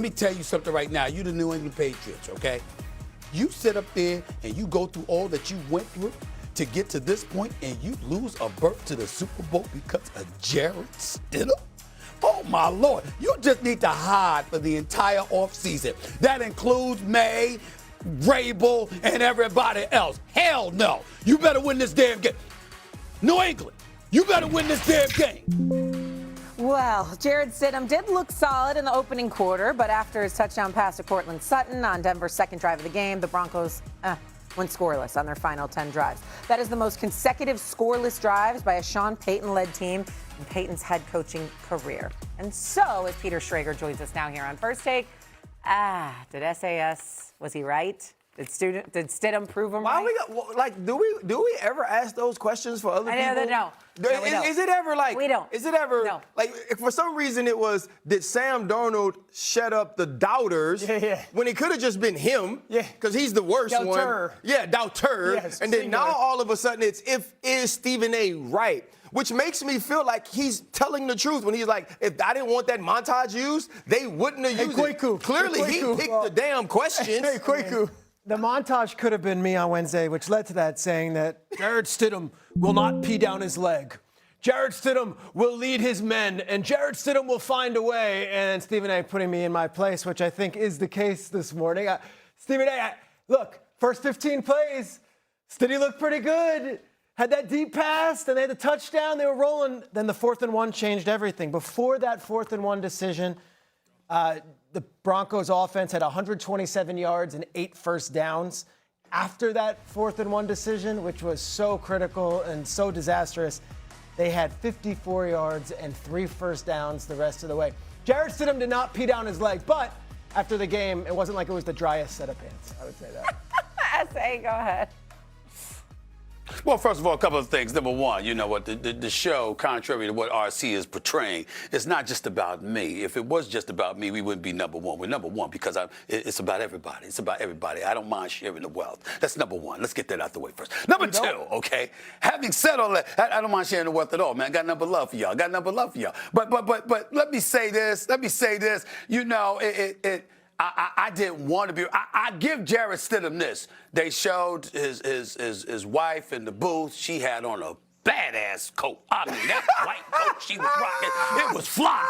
Let me tell you something right now. You the New England Patriots, okay? You sit up there and you go through all that you went through to get to this point and you lose a berth to the Super Bowl because of Jared Stidham? Oh, my Lord. You just need to hide for the entire offseason. That includes May, Rabel, and everybody else. Hell no. You better win this damn game. New England, you better win this damn game. Well, Jared Stidham did look solid in the opening quarter, but after his touchdown pass to Cortland Sutton on Denver's second drive of the game, the Broncos went scoreless on their final 10 drives. That is the most consecutive scoreless drives by a Sean Payton-led team in Payton's head coaching career. And so, as Peter Schrager joins us now here on First Take, did SAS, was he right? Did Stidham prove him right? Do we ever ask those questions for other people? No. Is it ever like? We don't. Is it ever No. like? If for some reason it was, did Sam Darnold shut up the doubters? Yeah. When it could have just been him. Yeah. Because he's the worst Doubter. one. Yeah, doubter. Yes, and then singular. now all of a sudden it's is Stephen A. right? Which makes me feel like he's telling the truth when he's like, if I didn't want that montage used, they wouldn't have used it. Clearly, he picked the damn questions. Hey, Kwaku. The montage could have been me on Wednesday, which led to that saying that Jared Stidham will not pee down his leg. Jared Stidham will lead his men, and Jared Stidham will find a way. And Stephen A. putting me in my place, which I think is the case this morning. Stephen A., look, first 15 plays, Stidham looked pretty good. Had that deep pass, then they had the touchdown, they were rolling. Then the 4th and 1 changed everything. Before that 4th and 1 decision, the Broncos offense had 127 yards and 8 first downs. After that 4th and 1 decision, which was so critical and so disastrous, they had 54 yards and 3 first downs the rest of the way. Jared Stidham did not pee down his leg, but after the game, it wasn't like it was the driest set of pants, I would say that. SA, go ahead. Well, first of all, a couple of things. Number one, you know what, the show, contrary to what RC is portraying, it's not just about me. If it was just about me, we wouldn't be number one. We're number one because it's about everybody. It's about everybody. I don't mind sharing the wealth. That's number one. Let's get that out the way first. Number two, okay, having said all that, I don't mind sharing the wealth at all, man. I got number love for y'all. But let me say this. You know, I didn't want to be. I give Jared Stidham this. They showed his wife in the booth. She had on a badass coat. I mean, that white coat she was rocking, it was fly.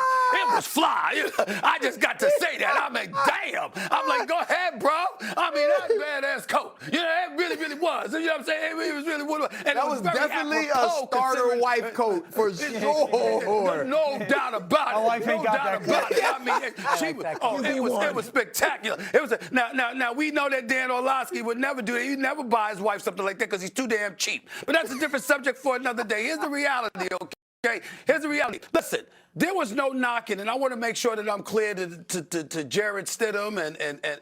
I just got to say that. I mean, damn. I'm like, go ahead, bro. I mean, that badass coat. You know, it really was. You know what I'm saying? It was really what. And that was definitely a starter wife coat for sure. No doubt about it. My wife ain't got that coat. I mean, it was spectacular. It was now we know that Dan Orlovsky would never do that. He'd never buy his wife something like that because he's too damn cheap. But that's a different subject for another day. Here's the reality, okay? Here's the reality. Listen, there was no knocking, and I want to make sure that I'm clear to Jared Stidham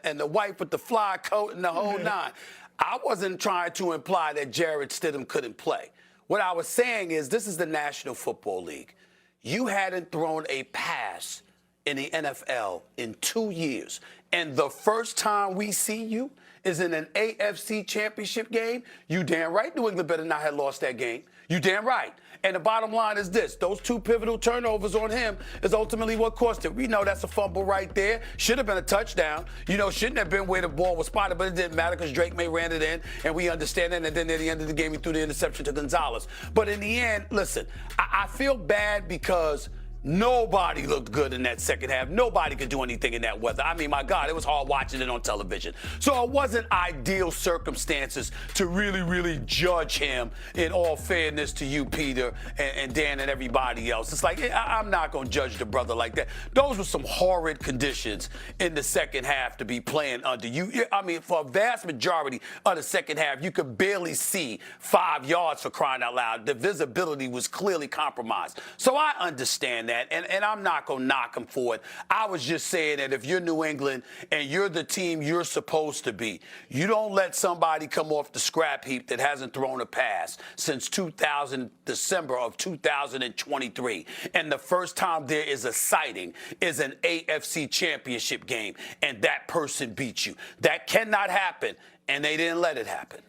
and the wife with the fly coat and the whole nine. I wasn't trying to imply that Jared Stidham couldn't play. What I was saying is this is the National Football League. You hadn't thrown a pass in the NFL in 2 years, and the first time we see you is in an AFC championship game. You damn right New England better not have lost that game. You damn right. And the bottom line is this. Those 2 pivotal turnovers on him is ultimately what cost it. We know that's a fumble right there. Should have been a touchdown. You know, shouldn't have been where the ball was spotted, but it didn't matter because Drake May ran it in, and we understand that. And then at the end of the game, he threw the interception to Gonzalez. But in the end, listen, I feel bad because nobody looked good in that second half. Nobody could do anything in that weather. I mean, my God, it was hard watching it on television. So it wasn't ideal circumstances to really judge him, in all fairness to you, Peter, and Dan and everybody else. It's like, I'm not going to judge the brother like that. Those were some horrid conditions in the second half to be playing under. I mean, for a vast majority of the second half, you could barely see 5 yards, for crying out loud. The visibility was clearly compromised. So I understand that, and I'm not going to knock him for it. I was just saying that if you're New England and you're the team you're supposed to be, you don't let somebody come off the scrap heap that hasn't thrown a pass since December of 2023. And the first time there is a sighting is an AFC championship game, and that person beat you. That cannot happen, and they didn't let it happen.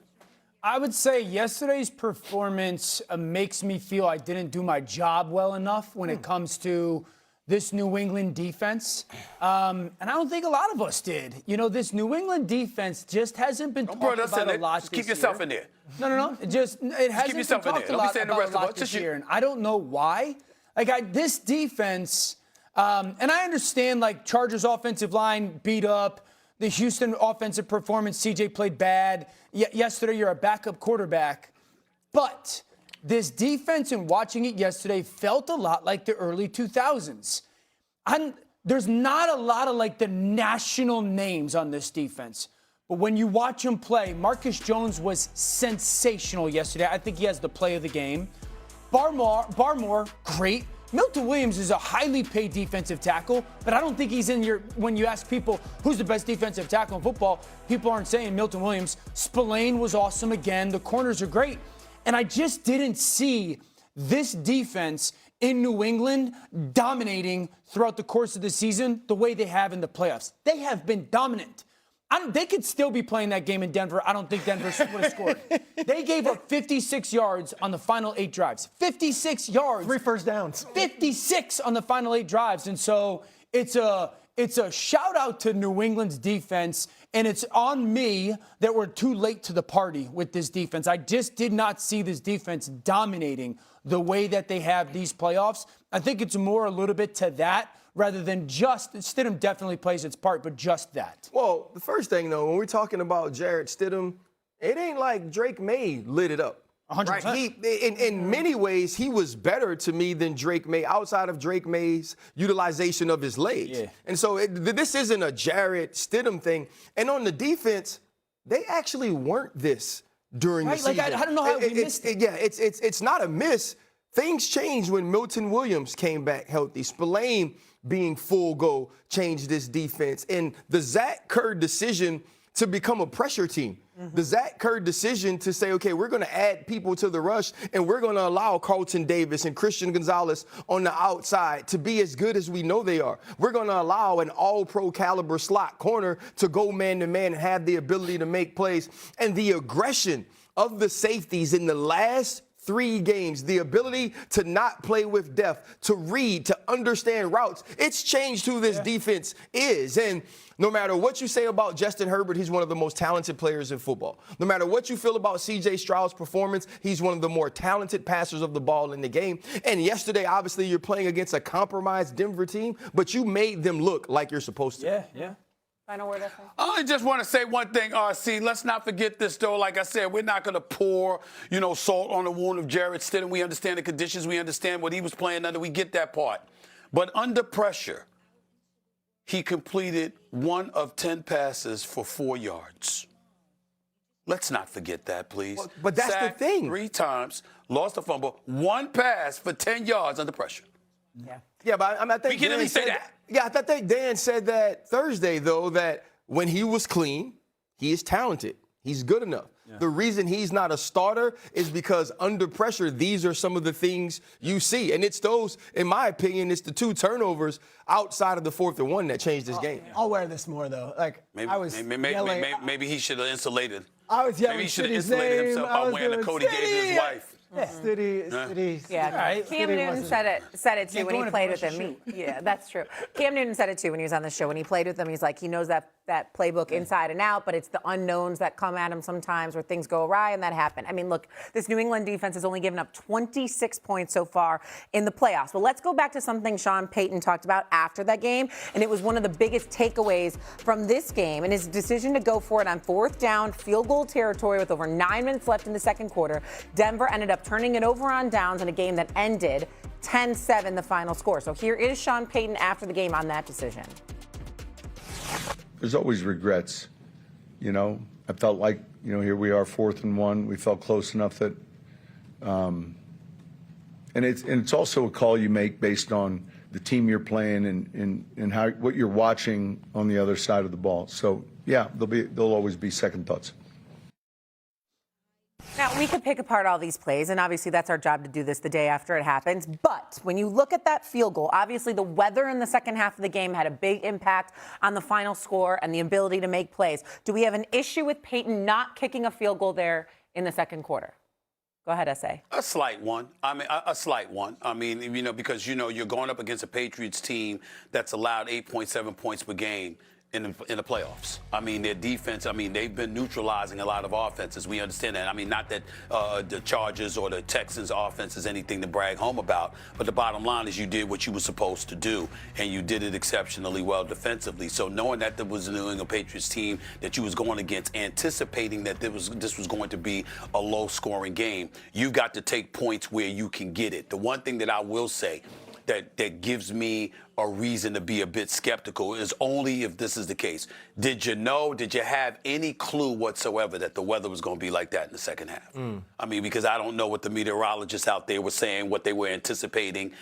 I would say yesterday's performance makes me feel I didn't do my job well enough when it comes to this New England defense. And I don't think a lot of us did. You know, this New England defense just hasn't been talked about a lot this Keep yourself year. in there. No. It hasn't been talked a lot about this year. And I don't know why. Like, this defense, and I understand, like, Chargers offensive line beat up. The Houston offensive performance, CJ played bad. Yesterday, you're a backup quarterback. But this defense, and watching it yesterday, felt a lot like the early 2000s. There's not a lot of, like, the national names on this defense. But when you watch him play, Marcus Jones was sensational yesterday. I think he has the play of the game. Barmore, great. Milton Williams is a highly paid defensive tackle, but I don't think he's in when you ask people who's the best defensive tackle in football, people aren't saying Milton Williams. Spillane was awesome again. The corners are great. And I just didn't see this defense in New England dominating throughout the course of the season the way they have in the playoffs. They have been dominant. They could still be playing that game in Denver. I don't think Denver would have scored. They gave up 56 yards on the final 8 drives. 56 yards. 3 first downs. 56 on the final 8 drives. And so it's a shout out to New England's defense, and it's on me that we're too late to the party with this defense. I just did not see this defense dominating the way that they have these playoffs. I think it's more a little bit to that rather than just Stidham definitely plays its part, but just that. Well, the first thing, though, when we're talking about Jarrett Stidham, it ain't like Drake May lit it up. 100%. Right? In many ways, he was better to me than Drake May, outside of Drake May's utilization of his legs. Yeah. And so this isn't a Jarrett Stidham thing. And on the defense, they actually weren't this during the season. Like, I don't know how we missed it. Yeah, it's not a miss. Things changed when Milton Williams came back healthy. Spillane being full go changed this defense. And the Zach Kerr decision to become a pressure team. The Zach Kerr decision to say, okay, we're going to add people to the rush, and we're going to allow Carlton Davis and Christian Gonzalez on the outside to be as good as we know they are. We're going to allow an all-pro caliber slot corner to go man-to-man and have the ability to make plays. And the aggression of the safeties in the last 3 games, the ability to not play with depth, to read, to understand routes, it's changed who this defense is. And no matter what you say about Justin Herbert, he's one of the most talented players in football. No matter what you feel about C.J. Stroud's performance, he's one of the more talented passers of the ball in the game. And yesterday, obviously, you're playing against a compromised Denver team, but you made them look like you're supposed to. Yeah. Final word, I just want to say one thing, RC. Let's not forget this, though. Like I said, we're not going to pour, salt on the wound of Jarrett Stidham. We understand the conditions. We understand what he was playing under. We get that part. But under pressure, he completed 1 of 10 passes for 4 yards. Let's not forget that, please. But that's Sacked the thing. 3 times, lost a fumble, 1 pass for 10 yards under pressure. Yeah, but I think We can only say Dan that. Yeah, I think Dan said that Thursday, though, that when he was clean, he is talented. He's good enough. Yeah. The reason he's not a starter is because under pressure, these are some of the things you see. And it's those, in my opinion, it's the 2 turnovers outside of the 4th and 1 that changed this game. I'll wear this more, though. Like, I was yelling. Maybe he should have insulated. I was yelling. Maybe he should have Stiddy's insulated name. himself by wearing the coat he gave to his wife. Stiddy. Yeah, Cam Newton said it too when he played with him. Yeah, that's true. Cam Newton said it too when he was on the show. When he played with him, he's like, he knows that playbook inside and out, but it's the unknowns that come at him sometimes where things go awry, and that happened. I mean, look, this New England defense has only given up 26 points so far in the playoffs. But let's go back to something Sean Payton talked about after that game, and it was one of the biggest takeaways from this game, and his decision to go for it on 4th down, field goal territory with over 9 minutes left in the second quarter. Denver ended up turning it over on downs in a game that ended 10-7, the final score. So here is Sean Payton after the game on that decision. There's always regrets. I felt like, here we are, 4th and 1. We felt close enough that, and it's also a call you make based on the team you're playing and how what you're watching on the other side of the ball. So yeah, there'll always be second thoughts. Now, we could pick apart all these plays, and obviously that's our job to do this the day after it happens. But when you look at that field goal, obviously the weather in the second half of the game had a big impact on the final score and the ability to make plays. Do we have an issue with Peyton not kicking a field goal there in the second quarter? Go ahead, S.A. A slight one. I mean, a slight one. I mean, because, you're going up against a Patriots team that's allowed 8.7 points per game in the playoffs. I mean, their defense, they've been neutralizing a lot of offenses. We understand that. I mean, not that the Chargers or the Texans offense is anything to brag home about, but the bottom line is you did what you were supposed to do, and you did it exceptionally well defensively. So knowing that there was a New England Patriots team that you was going against, anticipating that this was going to be a low-scoring game, you got to take points where you can get it. The one thing that I will say that gives me a reason to be a bit skeptical is only if this is the case. Did you have any clue whatsoever that the weather was going to be like that in the second half? Because I don't know what the meteorologists out there were saying, what they were anticipating.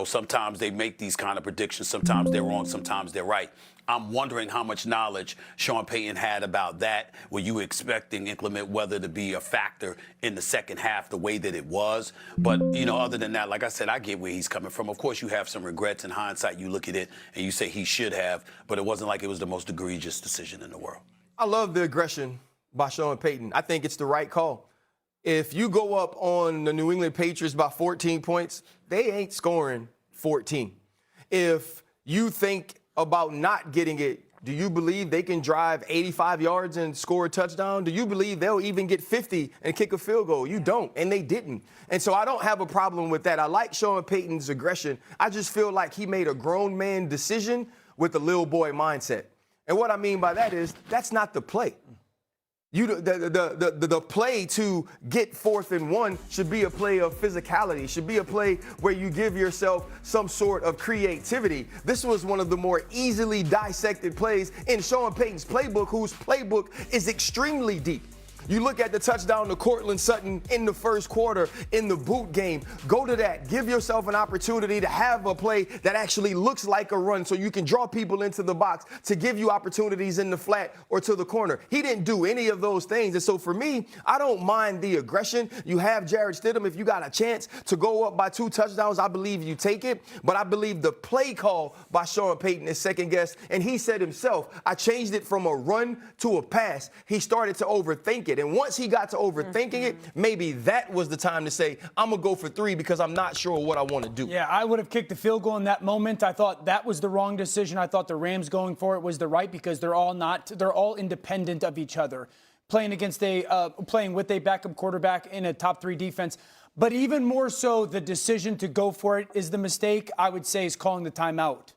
Sometimes they make these kind of predictions. Sometimes they're wrong, sometimes they're right. I'm wondering how much knowledge Sean Payton had about that. Were you expecting inclement weather to be a factor in the second half the way that it was? But, other than that, like I said, I get where he's coming from. Of course, you have some regrets in hindsight. You look at it and you say he should have, but it wasn't like it was the most egregious decision in the world. I love the aggression by Sean Payton. I think it's the right call. If you go up on the New England Patriots by 14 points, they ain't scoring 14. If you think about not getting it, do you believe they can drive 85 yards and score a touchdown? Do you believe they'll even get 50 and kick a field goal? You don't, and they didn't. And so I don't have a problem with that. I like Sean Payton's aggression. I just feel like he made a grown man decision with a little boy mindset. And what I mean by that is that's not the play. The play to get 4th and 1 should be a play of physicality, should be a play where you give yourself some sort of creativity. This was one of the more easily dissected plays in Sean Payton's playbook, whose playbook is extremely deep. You look at the touchdown to Cortland Sutton in the first quarter in the boot game. Go to that. Give yourself an opportunity to have a play that actually looks like a run so you can draw people into the box to give you opportunities in the flat or to the corner. He didn't do any of those things. And so for me, I don't mind the aggression. You have Jarrett Stidham. If you got a chance to go up by 2 touchdowns, I believe you take it. But I believe the play call by Sean Payton is second guessed. And he said himself, I changed it from a run to a pass. He started to overthink it. And once he got to overthinking it, maybe that was the time to say, I'm going to go for 3 because I'm not sure what I want to do. Yeah, I would have kicked the field goal in that moment. I thought that was the wrong decision. I thought the Rams going for it was the right because they're all independent of each other. Playing with a backup quarterback in a top 3 defense. But even more so, the decision to go for it is the mistake, I would say, is calling the timeout.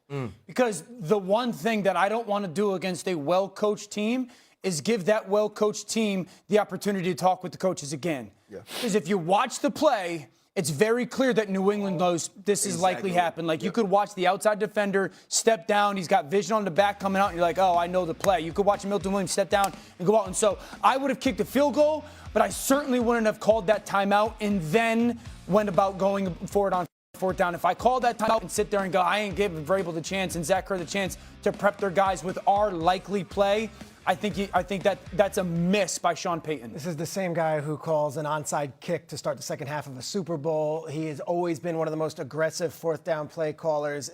Because the one thing that I don't want to do against a well-coached team is give that well-coached team the opportunity to talk with the coaches again. Because if you watch the play, it's very clear that New England knows this is likely happen. Like, you could watch the outside defender step down. He's got vision on the back coming out, and you're like, oh, I know the play. You could watch Milton Williams step down and go out. And so I would have kicked a field goal, but I certainly wouldn't have called that timeout and then went about going forward on 4th down. If I call that timeout and sit there and go, I ain't giving Vrabel the chance and Zach Kerr the chance to prep their guys with our likely play, I think that's a miss by Sean Payton. This is the same guy who calls an onside kick to start the second half of a Super Bowl. He has always been one of the most aggressive 4th down play callers.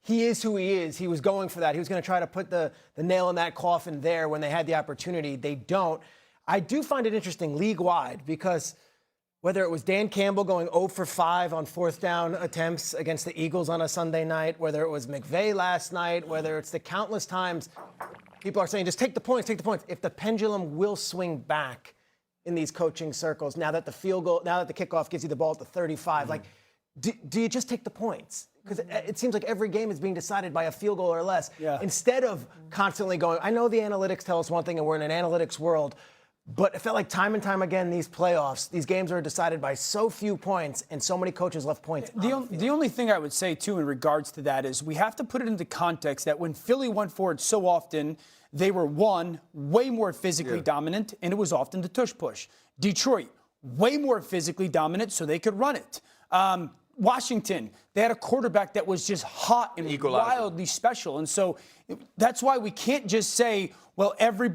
He is who he is. He was going for that. He was going to try to put the nail in that coffin there when they had the opportunity. They don't. I do find it interesting league-wide because whether it was Dan Campbell going 0 for 5 on 4th down attempts against the Eagles on a Sunday night, whether it was McVay last night, whether it's the countless times people are saying, just take the points, take the points. If the pendulum will swing back in these coaching circles, now that the kickoff gives you the ball at the 35, like, do you just take the points? Because it seems like every game is being decided by a field goal or less. Instead of constantly going, I know the analytics tell us one thing and we're in an analytics world, but it felt like time and time again, these playoffs, these games are decided by so few points and so many coaches left points. The only thing I would say, too, in regards to that is we have to put it into context that when Philly went forward so often, they were, one, way more physically dominant, and it was often the tush push. Detroit, way more physically dominant, so they could run it. Washington, they had a quarterback that was just hot and wildly special. And so that's why we can't just say, well, every